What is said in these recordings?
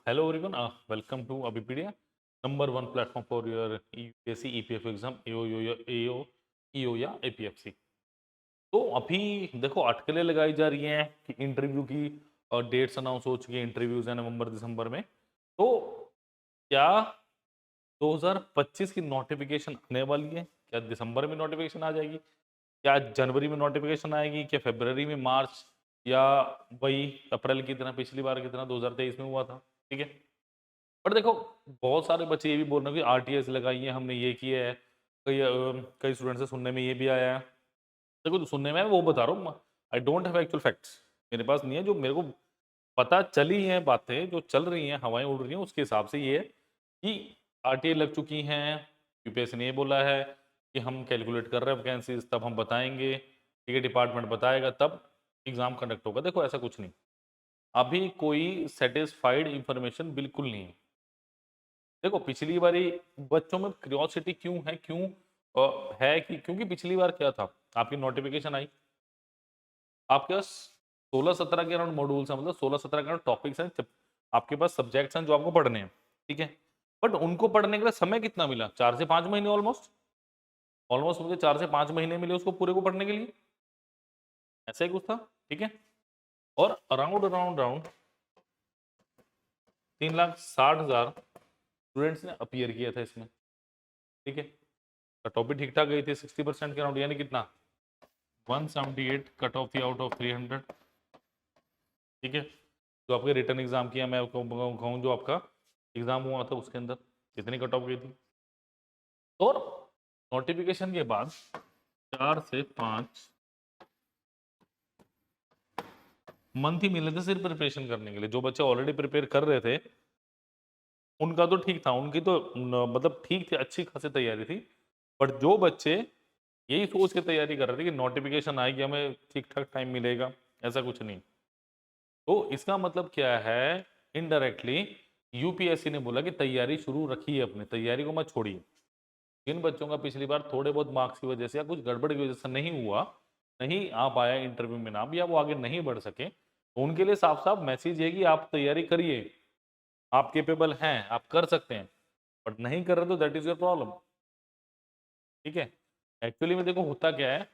hello everyone, welcome to Abipedia, number one platform for your UPSC EPF exam EO या APFC। तो अभी देखो अटकलें लगाई जा रही हैं कि इंटरव्यू की डेट्स अनाउंस हो चुकी हैं, इंटरव्यूज हैं नवंबर दिसंबर में। तो क्या 2025 की नोटिफिकेशन आने वाली है? क्या दिसंबर में नोटिफिकेशन आ जाएगी? क्या जनवरी में नोटिफिकेशन आएगी? क्या फरवरी में, मार्च, या वही अप्रैल की तरह, पिछली बार की तरह 2023 में हुआ था? ठीक है, पर देखो बहुत सारे बच्चे ये भी बोल रहे हैं कि आरटीएस लगाई है, हमने ये किया है। कई स्टूडेंट से सुनने में ये भी आया है। देखो जो सुनने में है वो बता रहा हूँ, I don't have actual facts, मेरे पास नहीं है। जो मेरे को पता चली हैं, बातें जो चल रही हैं, हवाएं उड़ रही हैं, उसके हिसाब से ये है कि आरटीए लग चुकी हैं। यूपीएससी ने ये बोला है कि हम कैलकुलेट कर रहे हैं वैकेंसीज, तब हम बताएंगे, ठीक है, डिपार्टमेंट बताएगा तब एग्जाम कंडक्ट होगा। देखो ऐसा कुछ नहीं, अभी कोई सेटिस्फाइड इंफॉर्मेशन बिल्कुल नहीं है। देखो पिछली बारी बच्चों में क्यूरियोसिटी क्यों है, क्यों है कि क्योंकि पिछली बार क्या था, आपकी नोटिफिकेशन आई, आपके पास 16-17 के अराउंड मॉड्यूल्स हैं, मतलब 16-17 के अराउंड टॉपिक्स हैं, आपके पास सब्जेक्ट्स हैं जो आपको पढ़ने हैं, ठीक है। बट उनको पढ़ने के लिए समय कितना मिला? 4 से 5 महीने, ऑलमोस्ट ऑलमोस्ट मुझे 4 से 5 महीने मिले उसको पूरे को पढ़ने के लिए, ऐसा ही कुछ था, ठीक है। और अराउंड अराउंड अराउंड 3,60,000 स्टूडेंट्स ने अपीयर किया था इसमें, ठीक है। कट ऑफ भी ठीक ठाक गई थी 60% के अराउंड, यानी कितना, 178 कट ऑफ थी आउट ऑफ 300, ठीक है। जो आपके रिटर्न एग्जाम किया, मैं कहूँ जो आपका एग्जाम हुआ था उसके अंदर कितनी कट ऑफ गई थी। और नोटिफिकेशन के बाद 4 से 5 मंथ ही मिले थे सिर्फ प्रिपरेशन करने के लिए। जो बच्चे ऑलरेडी प्रिपेयर कर रहे थे उनका तो ठीक था, उनकी तो मतलब ठीक थी, अच्छी खासी तैयारी थी। बट जो बच्चे यही सोच के तैयारी कर रहे थे कि नोटिफिकेशन आएगी हमें ठीक ठाक टाइम मिलेगा, ऐसा कुछ नहीं। तो इसका मतलब क्या है, इनडायरेक्टली यूपीएससी ने बोला कि तैयारी शुरू रखिए, अपनी तैयारी को मत छोड़िए। जिन बच्चों का पिछली बार थोड़े बहुत मार्क्स की वजह से या कुछ गड़बड़ की वजह से नहीं हुआ, नहीं आ पाया इंटरव्यू में नाम, या वो आगे नहीं बढ़ सके, तो उनके लिए साफ साफ मैसेज है कि आप तैयारी करिए, आप केपेबल हैं, आप कर सकते हैं। बट नहीं कर रहे तो दैट इज योर प्रॉब्लम, ठीक है। एक्चुअली में देखो होता क्या है,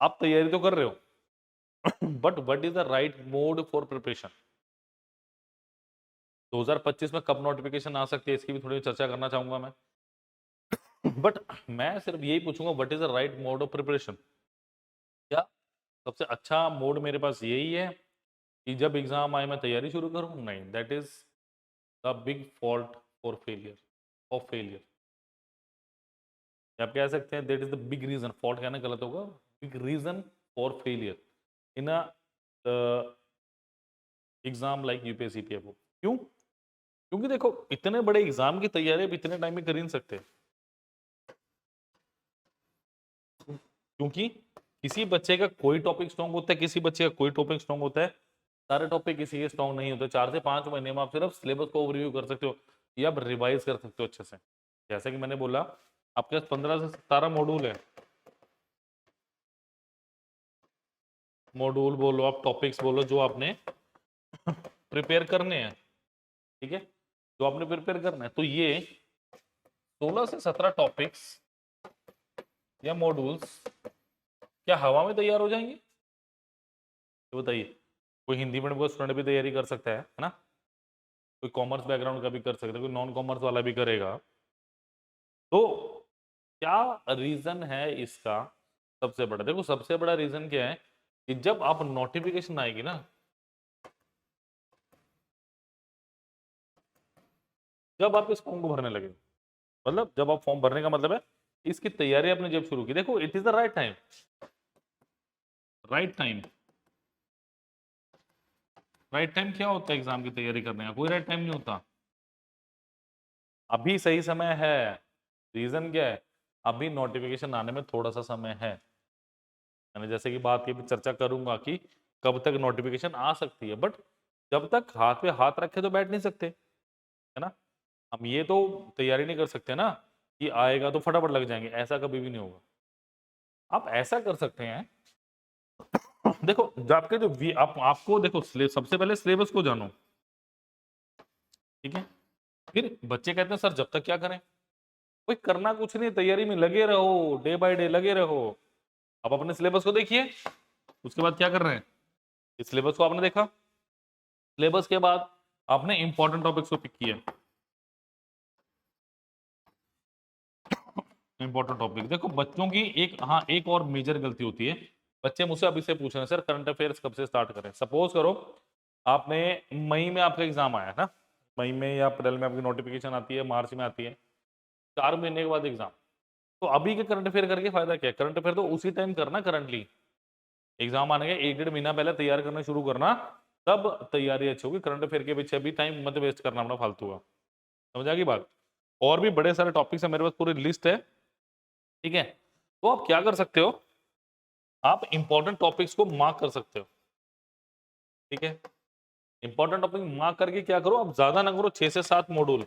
आप तैयारी तो कर रहे हो but what is the right mode for preparation? 2025 में कब नोटिफिकेशन आ सकती है, इसकी भी थोड़ी चर्चा करना चाहूंगा मैं। बट मैं सिर्फ यही पूछूंगा, what is the right mode of preparation? क्या सबसे अच्छा मोड मेरे पास यही है कि जब एग्जाम आए मैं तैयारी शुरू करूं? नहीं, that is the big fault for failure, of failure. आप कह सकते हैं that is the big reason, fault कहना गलत होगा, big reason for failure in a exam like UPSC PFO. क्यों? क्योंकि देखो इतने बड़े एग्जाम की तैयारी आप इतने टाइम में कर ही नहीं सकते, क्योंकि किसी बच्चे का कोई टॉपिक स्ट्रांग होता है, किसी बच्चे का कोई टॉपिक स्ट्रांग होता है, सारे टॉपिक किसी के स्ट्रांग नहीं होते। 4 से 5 महीने में आप सिर्फ सिलेबस को ओवरव्यू कर सकते हो या आप रिवाइज कर सकते हो अच्छे से। जैसे कि मैंने बोला, आपके पास 15 से 17 मॉड्यूल है, मॉड्यूल बोलो आप, टॉपिक्स बोलो, जो आपने प्रिपेयर करने हैं, ठीक है, जो आपने प्रिपेयर करना है। तो ये 16 से 17 टॉपिक्स या मॉड्यूल्स क्या हवा में तैयार हो जाएंगे? तो बताइए, कोई हिंदी मीडियम का स्टूडेंट भी तैयारी कर सकता है ना, कोई कॉमर्स बैकग्राउंड का भी कर सकता है, कोई नॉन कॉमर्स वाला भी करेगा। तो क्या रीजन है इसका? सबसे बड़ा देखो, सबसे बड़ा रीजन क्या है कि जब आप नोटिफिकेशन आएगी ना, जब आप इस फॉर्म को भरने लगे, मतलब जब आप फॉर्म भरने का मतलब है इसकी तैयारी आपने जब शुरू की, देखो it is the right time, right time. Right time क्या होता है एग्जाम की तैयारी करने का? कोई राइट टाइम नहीं होता। अभी सही समय है। रीजन क्या है? अभी नोटिफिकेशन आने में थोड़ा सा समय है। मैंने जैसे कि बात की, चर्चा करूंगा कि कब तक नोटिफिकेशन आ सकती है, बट जब तक हाथ पे हाथ रखे तो बैठ नहीं सकते, है ना। हम ये तो तैयारी नहीं कर सकते ना कि आएगा तो फटाफट लग जाएंगे, ऐसा कभी भी नहीं होगा। आप ऐसा कर सकते हैं, देखो जो आपके जो आपको देखो सबसे पहले सिलेबस को जानो, ठीक है। फिर बच्चे कहते हैं सर जब तक क्या करें? भाई करना कुछ नहीं, तैयारी में लगे रहो, डे बाय डे लगे रहो। आप अपने सिलेबस को देखिए, उसके बाद क्या कर रहे हैं? इस सिलेबस को आपने देखा, सिलेबस के बाद आपने इंपॉर्टेंट टॉपिक्स को पिक किया। इंपॉर्टेंट टॉपिक देखो, बच्चों की एक और मेजर गलती होती है। बच्चे मुझसे अभी से पूछ रहे हैं सर करंट अफेयर्स कब से स्टार्ट करें? सपोज करो आपने मई में आपका एग्जाम आया ना, मई में या अप्रैल में आपकी नोटिफिकेशन आती है, मार्च में आती है, 4 महीने के बाद एग्जाम। तो अभी के करंट अफेयर करके फायदा क्या है? करंट अफेयर तो उसी टाइम करना, करंटली एग्जाम आने के 1 डेढ़ महीना पहले तैयार करना शुरू करना, तब तैयारी अच्छी होगी। करंट अफेयर के पीछे अभी टाइम मत वेस्ट करना अपना फालतू का। समझ आ गई बात? और भी बड़े सारे टॉपिक्स है मेरे पास, पूरी लिस्ट है, ठीक है। तो आप क्या कर सकते हो, आप इंपॉर्टेंट टॉपिक्स को मार्क कर सकते हो, ठीक है। इंपॉर्टेंट टॉपिक मार्क करके क्या करो, आप ज्यादा ना करो, 6 से 7 मॉड्यूल,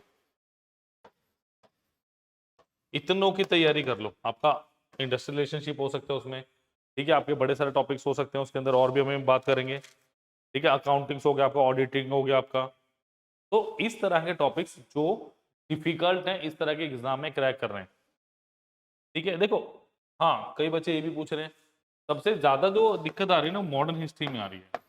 इतनों की तैयारी कर लो। आपका इंडस्ट्रियल रिलेशनशिप हो सकता है उसमें, ठीक है। आपके बड़े सारे टॉपिक्स हो सकते हैं उसके अंदर, और भी हमें बात करेंगे, ठीक है। अकाउंटिंग्स हो गया आपका, ऑडिटिंग हो गया आपका। तो इस तरह के टॉपिक्स जो डिफिकल्ट हैं, इस तरह के एग्जाम में क्रैक कर रहे हैं, ठीक है। देखो हाँ, कई बच्चे ये भी पूछ रहे हैं, सबसे ज्यादा जो दिक्कत आ रही है ना मॉडर्न हिस्ट्री में आ रही है।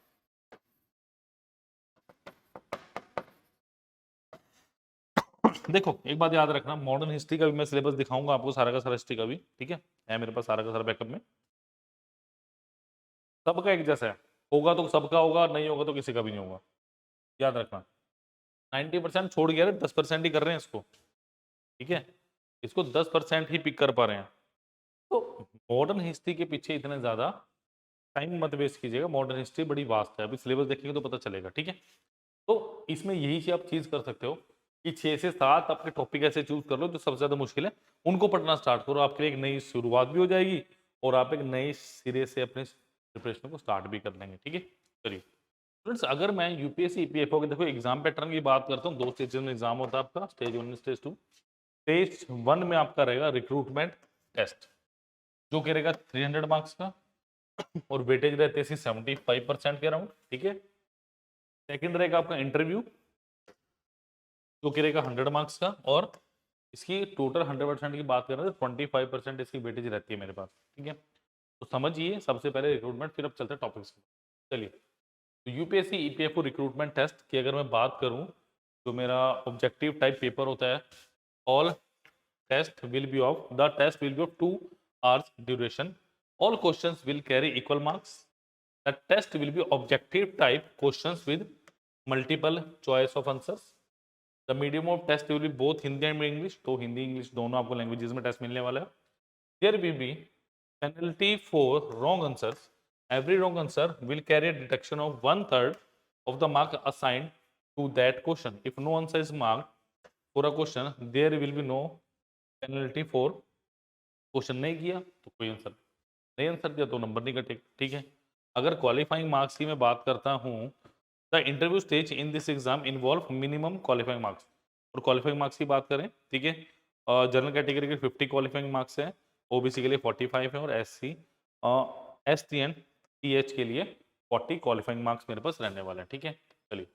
देखो एक बात याद रखना, मॉडर्न हिस्ट्री का भी मैं सिलेबस दिखाऊंगा आपको, सारा का सारा हिस्ट्री का भी, ठीक है मेरे पास सारा का सारा बैकअप में। सबका एक जैसा है, होगा तो सबका होगा, नहीं होगा तो किसी का भी नहीं होगा, याद रखना। 90% छोड़ गया, 10% ही कर रहे हैं इसको, ठीक है। इसको 10% ही पिक कर पा रहे हैं। तो मॉडर्न हिस्ट्री के पीछे इतने ज्यादा टाइम मत वेस्ट कीजिएगा, मॉडर्न हिस्ट्री बड़ी वास्ट है, अभी सिलेबस देखेंगे तो पता चलेगा, ठीक है। तो इसमें यही चीज आप चीज कर सकते हो कि 6 से 7 आपके टॉपिक ऐसे चूज कर लो जो सबसे ज्यादा मुश्किल है, उनको पढ़ना स्टार्ट करो, आपके लिए एक नई शुरुआत भी हो जाएगी, और आप एक नए सिरे से अपने प्रिपरेशन को स्टार्ट भी कर लेंगे, ठीक है। चलिए फ्रेंड्स, अगर मैं यूपीएससी ईपीएफओ के देखो एग्जाम पैटर्न की बात करता हूँ, 2 स्टेज में एग्जाम होता है आपका, स्टेज 1 स्टेज 2। स्टेज 1 में आपका रहेगा रिक्रूटमेंट टेस्ट, जो कि रहेगा 300 मार्क्स का, और वेटेज रहते हैं 75% के अराउंड, ठीक है। सेकंड रहेगा आपका इंटरव्यू, जो कि रहेगा 100 मार्क्स का, और इसकी टोटल 100% की बात करें तो 25% इसकी वेटेज रहती है मेरे पास, ठीक है। तो समझिए सबसे पहले रिक्रूटमेंट, फिर अब चलते हैं टॉपिक्स। चलिए, तो यूपीएससी ईपीएफओ रिक्रूटमेंट टेस्ट की अगर मैं बात करूं, जो मेरा ऑब्जेक्टिव टाइप पेपर होता है, all test will be of the test will be of 2 hours duration, all questions will carry equal marks, the test will be objective type questions with multiple choice of answers, the medium of test will be both Hindi and English, तो Hindi English दोनों आपको languages में test मिलने वाला है। There will be penalty for wrong answers. Every wrong answer will carry a deduction of 1/3 of the mark assigned to that question. If no answer is marked for a question, there will be no penalty for question नहीं किया तो कोई answer नहीं, answer दिया तो number नहीं कटे, ठीक है। अगर क्वालिफाइंग मार्क्स की मैं बात करता हूँ, the interview stage in this exam involve minimum qualifying marks, और क्वालिफाइंग मार्क्स की बात करें, ठीक है, जनरल कैटेगरी के 50 क्वालिफाइंग मार्क्स हैं, ओबीसी के लिए 45 है, और एससी एसटी एंड टीएच के लिए 40 क्वालिफाइंग मार्क्स मेरे पास रहने वाले हैं, ठीक है। चलिए,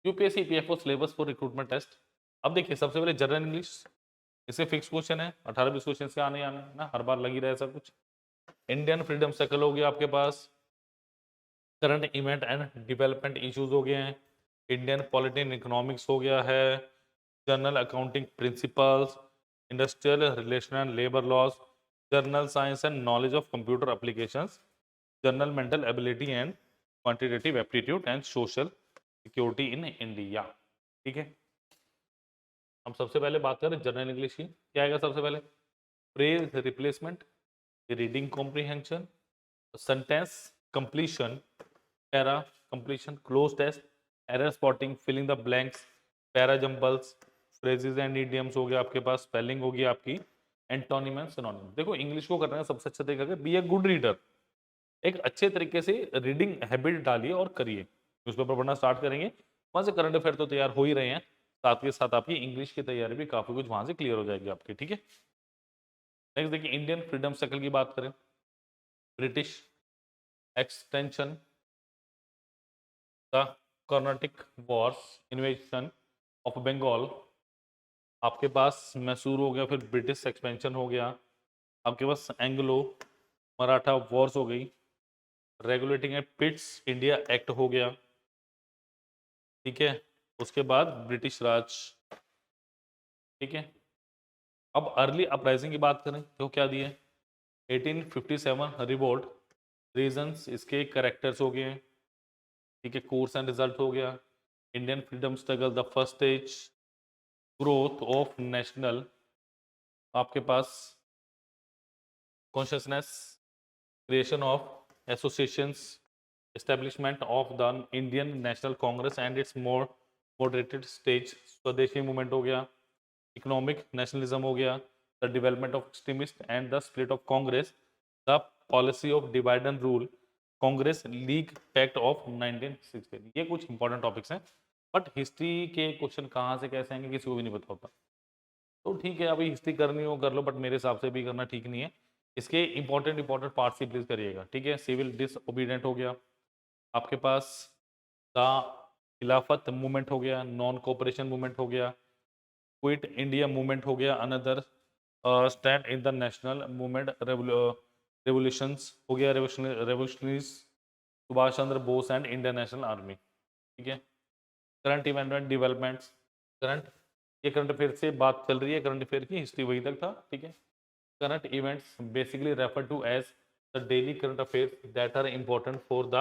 UPSC PFO syllabus for recruitment test. अब देखिए सबसे पहले जनरल इंग्लिश, इससे फिक्स क्वेश्चन है, 18-20 क्वेश्चन से आने आने ना, हर बार लगी रहे ऐसा कुछ। इंडियन फ्रीडम सर्कल हो गया आपके पास, current event and development issues हो गए हैं, इंडियन पॉलिटिकल इकोनॉमिक्स हो गया है, general accounting principles, industrial relation and labour laws, general science and knowledge of computer applications, general mental ability and quantitative aptitude and social security in India, ठीक है। हम सबसे पहले बात करें जनरल इंग्लिश की, क्या आएगा सबसे पहले? Phrase replacement, reading comprehension, sentence completion, para completion, cloze test, error spotting, filling the blanks, para jumbles, phrases and idioms हो गया आपके पास, स्पेलिंग होगी आपकी, एंटोनिम एंड सिनोनिम। देखो इंग्लिश को करने का सबसे अच्छा तरीका है बी ए गुड रीडर, एक अच्छे तरीके से रीडिंग हैबिट डालिए और करिए, न्यूज़पेपर पढ़ना स्टार्ट करेंगे, वहां से करंट अफेयर तो तैयार हो ही रहे हैं, साथ के साथ आपकी इंग्लिश की तैयारी भी काफी कुछ वहां से क्लियर हो जाएगी आपकी, ठीक है। नेक्स्ट देखिए, इंडियन फ्रीडम सर्कल की बात करें, British extension, the Carnatic wars, invasion of Bengal, आपके पास मैसूर हो गया, फिर ब्रिटिश एक्सपेंशन हो गया, आपके पास एंग्लो मराठा वॉर्स हो गई, regulating and Pitt's India act हो गया, ठीक है, उसके बाद ब्रिटिश राज, ठीक है। अब अर्ली अपराइजिंग की बात करें तो क्या दिए, 1857 रिवोल्ट, रीजंस इसके करेक्टर्स हो गए, ठीक है, कोर्स एंड रिजल्ट हो गया, Indian freedom struggle the first stage, growth of national, आपके पास consciousness, creation of associations, establishment of the Indian National Congress and its more moderated stage, Swadeshi movement हो गया, इकोनॉमिक नेशनलिज्म हो गया, the development of extremist and the split of Congress, the policy of divide and rule, Congress league pact of 1960। ये कुछ important topics हैं, but history के question कहाँ से कैसे आएंगे किसी को भी नहीं पता होता। तो ठीक है, अभी हिस्ट्री करनी हो कर लो, बट मेरे हिसाब से भी करना ठीक नहीं है। इसके इंपॉर्टेंट पार्ट्स ही प्लीज करिएगा, ठीक है। सिविल डिसओबीडिएंट हो गया, आपके पास द खिलाफत मूवमेंट हो गया, नॉन कोऑपरेशन मूवमेंट हो गया, क्विट इंडिया मूवमेंट हो गया, another stand in the national movement, revolutions हो गया, revolutionaries Subhash Chandra Bose and Indian national army, ठीक है। Current event and developments, current, ये करंट अफेयर से बात चल रही है, करंट अफेयर की हिस्ट्री वही तक था, ठीक है। Current events basically refer to as the daily current affairs that are important for the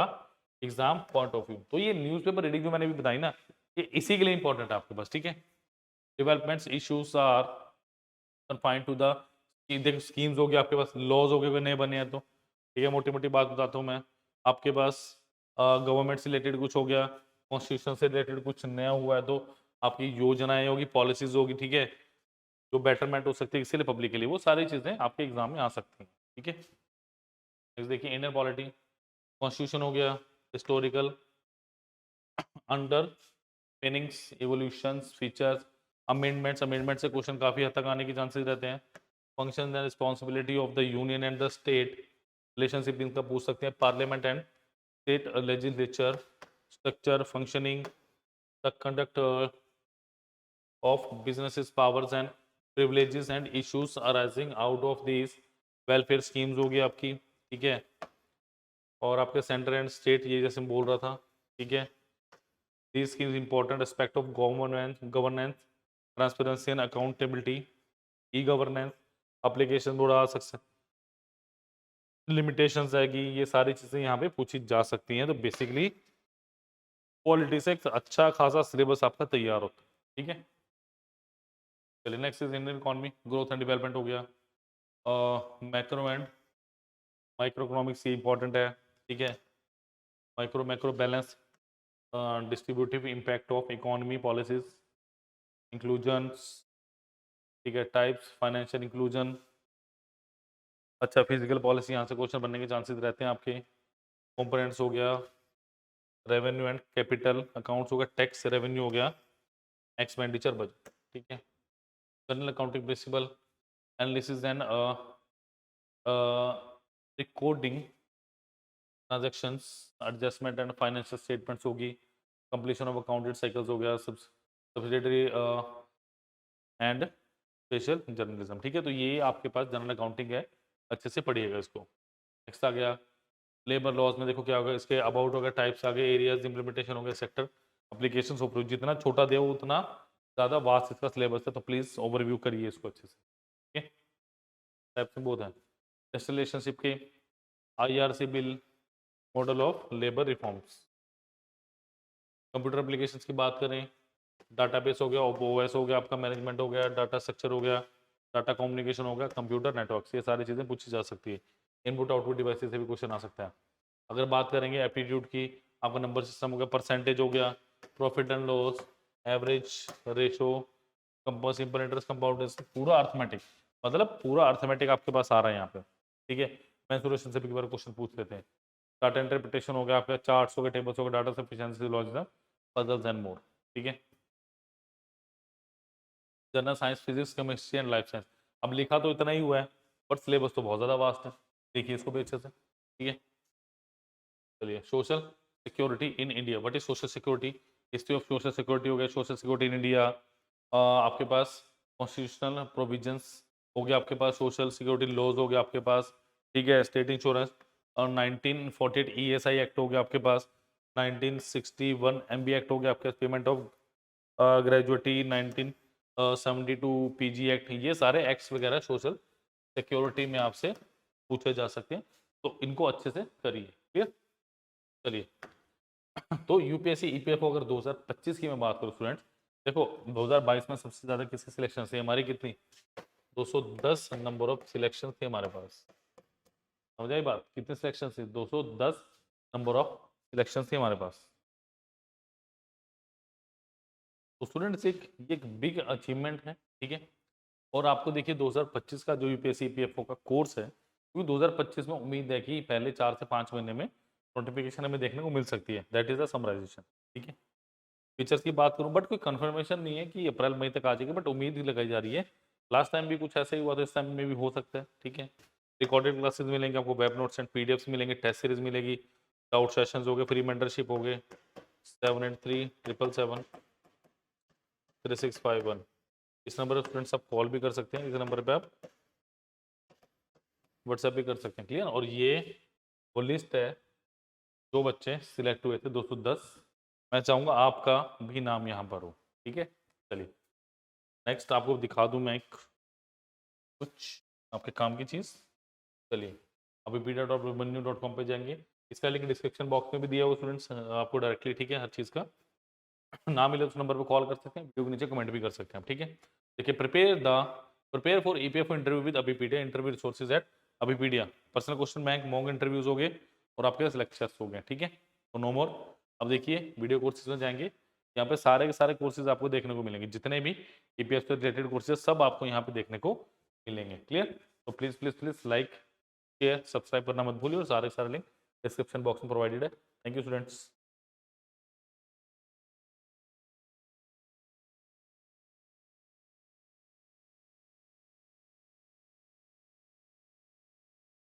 exam point of view. तो ये न्यूज़पेपर रीडिंग जो मैंने भी बताई ना, ये इसी के लिए इंपॉर्टेंट है आपके पास, ठीक है। Developments issues are confined to the, देखो स्कीम्स हो गया, आपके पास लॉज हो गए नए बने हैं तो, ठीक है, मोटी मोटी बात बताता हूँ मैं। आपके पास गवर्नमेंट से रिलेटेड कुछ हो गया, कॉन्स्टिट्यूशन से रिलेटेड कुछ नया हुआ है तो आपकी योजनाएं होगी, पॉलिसीज होगी, ठीक है, जो बेटरमेंट हो सकती है किसी लिए पब्लिक के लिए, वो सारी चीज़ें आपके एग्जाम में आ सकती हैं, ठीक है। नेक्स्ट देखिए इंडियन पॉलिटी, कॉन्स्टिट्यूशन हो गया, historical, underpinnings, evolutions, features, amendments, amendment से क्वेश्चन काफ़ी हद तक आने के चांसेस रहते हैं। Function and responsibility of the union and the state, relationship इनका पूछ सकते हैं, parliament and state legislature, structure, functioning, the conduct of businesses powers and privileges and issues arising out of these, welfare schemes होगी आपकी, ठीक है, और आपके सेंटर एंड स्टेट, ये जैसे मैं बोल रहा था, ठीक है। These schemes important aspect of governance, transparency and accountability, e governance, application थोड़ा आ सकते, लिमिटेशंस आएगी, ये सारी चीज़ें यहाँ पे पूछी जा सकती हैं। तो बेसिकली पॉलिटी से एक अच्छा खासा सिलेबस आपका तैयार होता है, ठीक है। चलिए next is Indian economy, growth and development हो गया, मैक्रो एंड माइक्रो इकोनॉमिक्स, ये इंपॉर्टेंट है, ठीक है। Micro macro balance, distributive impact of economy policies, inclusions, ठीक है, टाइप्स, फाइनेंशियल इंक्लूजन, अच्छा, फिजिकल पॉलिसी, यहाँ से क्वेश्चन बनने के चांसेस रहते हैं आपके। कंपोनेंट्स हो गया, रेवेन्यू एंड कैपिटल अकाउंट्स हो गया, टैक्स रेवेन्यू हो गया, एक्सपेंडिचर बजट, ठीक है। General accounting principle, analysis and recording transactions, adjustment and financial statements होगी, कंप्लीशन ऑफ अकाउंटेड साइकिल्स हो गया, सब्सिडियरी एंड स्पेशल जर्नलिज्म, ठीक है। तो ये आपके पास जनरल अकाउंटिंग है, अच्छे से पढ़िएगा इसको। नेक्स्ट आ गया लेबर लॉज में, देखो क्या होगा, इसके अबाउट हो गया, टाइप्स आ गए, एरियाज, इंप्लीमेंटेशन हो गया, सेक्टर, एप्लीकेशंस ऑफ, जितना छोटा दे उतना ज़्यादा वास्ट इसका सिलेबस है, तो प्लीज़ ओवरव्यू करिए इसको अच्छे से, ठीक है। टाइप्स में बहुत है, रिलेशनशिप के, IRC bill, model of labour reforms, computer applications की बात करें, डाटाबेस हो गया, ओएस हो गया, आपका मैनेजमेंट हो गया, डाटा स्ट्रक्चर हो गया, डाटा कम्युनिकेशन हो गया, कंप्यूटर नेटवर्क्स, ये सारी चीज़ें पूछी जा सकती है। इनपुट आउटपुट डिवाइसेस से भी क्वेश्चन आ सकता है। अगर बात करेंगे एप्टीट्यूड की, आपका नंबर सिस्टम हो गया, परसेंटेज हो गया, profit and loss, average ratio, compound simple interest, compound, पूरा अर्थमेटिक, मतलब पूरा अर्थमेटिक आपके पास आ रहा है यहाँ पे, ठीक है। मेंसुरेशन से भी बार क्वेश्चन पूछ लेते हैं। डाटा इंटरप्रिटेशन हो गया, आपका चार्ट्स हो गए, टेबल्स हो गए, data sufficiency, syllogism, puzzles and more, ठीक है। General science, physics, chemistry and life science, अब लिखा तो इतना ही हुआ है, बट सिलेबस तो बहुत ज़्यादा वास्ट है, देखिए इसको भी अच्छे से, ठीक है। चलिए, social security in India, what is social security, history of social security हो गया, सोशल सिक्योरिटी इन इंडिया, आपके पास कॉन्स्टिट्यूशनल प्रोविजंस हो गया, आपके पास सोशल सिक्योरिटी लॉज हो गया आपके पास, ठीक है, स्टेट इंश्योरेंस, और 1948 ESI एक्ट हो गया आपके पास, 1961 MB एक्ट हो गया आपके पास, payment of gratuity, 1972 PG act, ये सारे एक्ट्स वगैरह सोशल सिक्योरिटी में आपसे पूछे जा सकते हैं, तो इनको अच्छे से करिए। क्लियर? चलिए, तो यूपीएससी ईपीएफओ अगर 2025 की मैं बात करूं स्टूडेंट्स, देखो 2022 में सबसे ज्यादा किसकी सिलेक्शन थी हमारी, कितनी, 210 नंबर ऑफ सिलेक्शन थे हमारे पास। समझ आई बात, कितने सिलेक्शन थे, 210 नंबर ऑफ सिलेक्शन थे हमारे पास। तो स्टूडेंट्स एक बिग अचीवमेंट है, ठीक है। और आपको देखिए 2025 का जो यूपीएससी ईपीएफओ का कोर्स है, क्योंकि 2025 में उम्मीद है कि पहले 4 से 5 महीने में नोटिफिकेशन हमें देखने को मिल सकती है, दैट इज द समराइजेशन, ठीक है। फीचर्स की बात करूं, बट कोई कंफर्मेशन नहीं है कि अप्रैल मई तक आ जाएगी, बट उम्मीद ही लगाई जा रही है। लास्ट टाइम भी कुछ ऐसा ही हुआ था, इस टाइम में भी हो सकता है, ठीक है। रिकॉर्डेड क्लासेस मिलेंगे आपको, वेब नोट्स एंड पीडीएफ्स मिलेंगे, टेस्ट सीरीज मिलेगी, डाउट सेशंस हो गए, फ्री मेंटरशिप हो गए, 7837773651। इस नंबर पर स्टूडेंट्स आप कॉल भी कर सकते हैं, इस नंबर पे आप व्हाट्सएप भी कर सकते हैं। क्लियर? और ये वो लिस्ट है जो बच्चे सिलेक्ट हुए थे 210, मैं चाहूंगा आपका भी नाम यहाँ पर हो, ठीक है। चलिए नेक्स्ट आपको दिखा दूं मैं एक कुछ आपके काम की चीज़। चलिए अभी beta.abhimanyu.com पे जाएंगे, इसका लिंक डिस्क्रिप्शन बॉक्स में भी दिया हुआ स्टूडेंट्स आपको डायरेक्टली, ठीक है, हर चीज़ का। ना मिले उस नंबर पर कॉल कर सकते हैं, वीडियो के नीचे कमेंट भी कर सकते हैं आप, ठीक है। देखिए prepare for EPFO interview with Abhipedia, interview resources eight Abhipedia, personal question bank, mock interviews हो गए, और आपके पास लेक्चर्स हो गए, ठीक है। तो नो मोर। अब देखिए वीडियो कोर्सेज में जाएंगे, यहाँ पे सारे के सारे कोर्सेज आपको देखने को मिलेंगे, जितने भी ईपीएफ से रिलेटेड कोर्सेज सब आपको यहाँ पे देखने को मिलेंगे। क्लियर? तो please please please like share subscribe करना मत भूलिए, और सारे सारे लिंक डिस्क्रिप्शन बॉक्स में प्रोवाइडेड है। Thank you students.